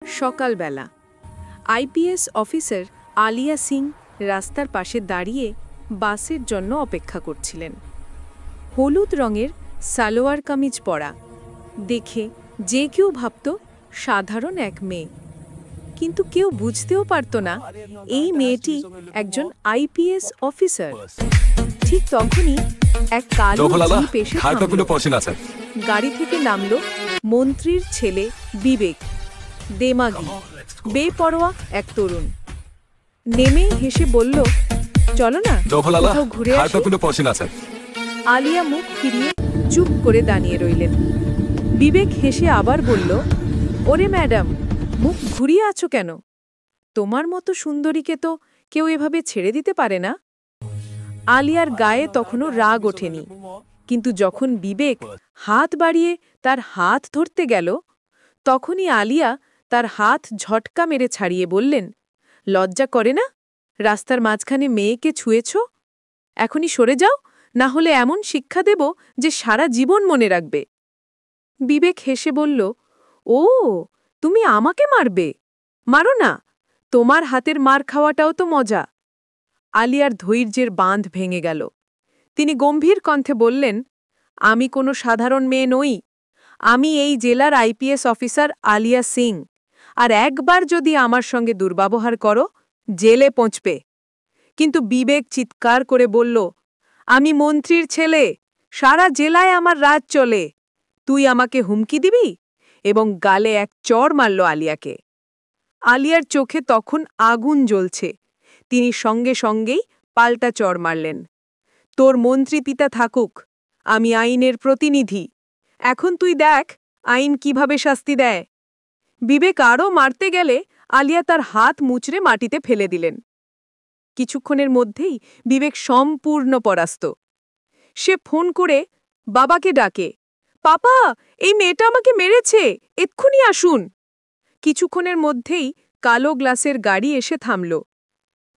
সকালবেলা IPS officer Alia Singh রাস্তার পাশে দাঁড়িয়ে বাসের জন্য অপেক্ষা করছিলেন। হলুদ রঙের সালোয়ার কামিজ পরা দেখে যে কেউ ভাবত সাধারণ এক মেয়ে, কিন্তু কেউ বুঝতেও পারত না এই মেয়েটি একজন আইপিএস অফিসার। ঠিক তখনই এক কালো জিপ এসে থামল। গাড়ি থেকে নামল মন্ত্রীর ছেলে বিবেক, দেমাগি বেপরোয়া এক তরুণ। নেমে হেসে বলল, চলো না কোথাও ঘুরে আসি। আলিয়া মুখ ফিরিয়ে চুপ করে দাঁড়িয়ে রইলেন। বিবেক হেসে আবার বলল, ওরে ম্যাডাম, মুখ ঘুরিয়ে আছো কেন? তোমার মতো সুন্দরীকে তো কেউ এভাবে ছেড়ে দিতে পারে না। আলিয়ার গায়ে তখনও রাগ ওঠেনি, কিন্তু যখন বিবেক হাত বাড়িয়ে তার হাত ধরতে গেল, তখনই আলিয়া তার হাত ঝটকা মেরে ছাড়িয়ে বললেন, লজ্জা করে না? রাস্তার মাঝখানে মেয়েকে ছুঁয়েছ? এখনই সরে যাও, না হলে এমন শিক্ষা দেব যে সারা জীবন মনে রাখবে। বিবেক হেসে বলল, ও, তুমি আমাকে মারবে? মারো না, তোমার হাতের মার খাওয়াটাও তো মজা। আলিয়ার ধৈর্যের বাঁধ ভেঙে গেল। তিনি গম্ভীর কণ্ঠে বললেন, আমি কোনো সাধারণ মেয়ে নই। আমি এই জেলার আইপিএস অফিসার আলিয়া সিং, আর একবার যদি আমার সঙ্গে দুর্ব্যবহার করো, জেলে পৌঁছবে। কিন্তু বিবেক চিৎকার করে বলল, আমি মন্ত্রীর ছেলে, সারা জেলায় আমার রাজ চলে। তুই আমাকে হুমকি দিবি? এবং গালে এক চড় মারল আলিয়াকে। আলিয়ার চোখে তখন আগুন জ্বলছে। তিনি সঙ্গে সঙ্গেই পাল্টা চড় মারলেন। তোর মন্ত্রী পিতা থাকুক, আমি আইনের প্রতিনিধি। এখন তুই দেখ আইন কিভাবে শাস্তি দেয়। বিবেক আরও মারতে গেলে আলিয়া তার হাত মুচড়ে মাটিতে ফেলে দিলেন। কিছুক্ষণের মধ্যেই বিবেক সম্পূর্ণ পরাস্ত। সে ফোন করে বাবাকে ডাকে, পাপা, এই মেয়েটা আমাকে মেরেছে, এক্ষুনি আসুন। কিছুক্ষণের মধ্যেই কালো গ্লাসের গাড়ি এসে থামল।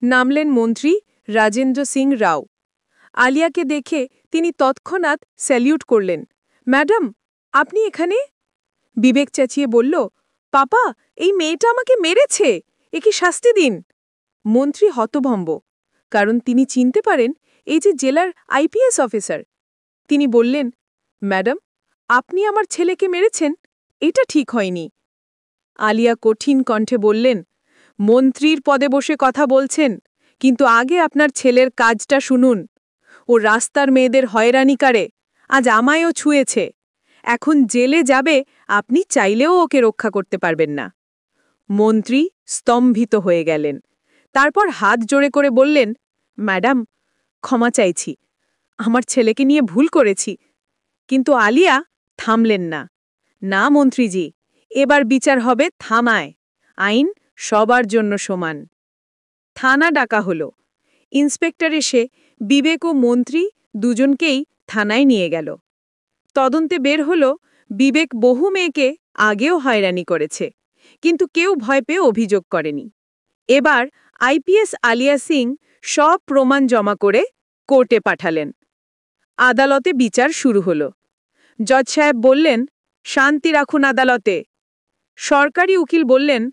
নামলেন মন্ত্রী রাজেন্দ্র সিং রাও। আলিয়াকে দেখে তিনি তৎক্ষণাৎ স্যালিউট করলেন। ম্যাডাম, আপনি এখানে? বিবেক চেঁচিয়ে বলল, পাপা, এই মেয়েটা আমাকে মেরেছে, একে শাস্তি দিন। মন্ত্রী হতভম্ব, কারণ তিনি চিনতে পারেন এই যে জেলার আইপিএস অফিসার। তিনি বললেন, ম্যাডাম, আপনি আমার ছেলেকে মেরেছেন, এটা ঠিক হয়নি। আলিয়া কঠিন কণ্ঠে বললেন, মন্ত্রীর পদে বসে কথা বলছেন, কিন্তু আগে আপনার ছেলের কাজটা শুনুন। ও রাস্তার মেয়েদের হয়রানি করে, আজ আমায়ও ছুঁয়েছে। এখন জেলে যাবে, আপনি চাইলেও ওকে রক্ষা করতে পারবেন না। মন্ত্রী স্তম্ভিত হয়ে গেলেন। তারপর হাত জোড়ে করে বললেন, ম্যাডাম, ক্ষমা চাইছি, আমার ছেলেকে নিয়ে ভুল করেছি। কিন্তু আলিয়া থামলেন না। না মন্ত্রীজি, এবার বিচার হবে থানায়। আইন সবার জন্য সমান। থানা ডাকা হল। ইন্সপেক্টর এসে বিবেক ও মন্ত্রী দুজনকেই থানায় নিয়ে গেল। তদন্তে বের হল, বিবেক বহু মেয়েকে আগেও হয়রানি করেছে, কিন্তু কেউ ভয় পেয়ে অভিযোগ করেনি। এবার আইপিএস আলিয়া সিং সব প্রমাণ জমা করে কোর্টে পাঠালেন। আদালতে বিচার শুরু হল। জজ সাহেব বললেন, শান্তি রাখুন আদালতে। সরকারি উকিল বললেন,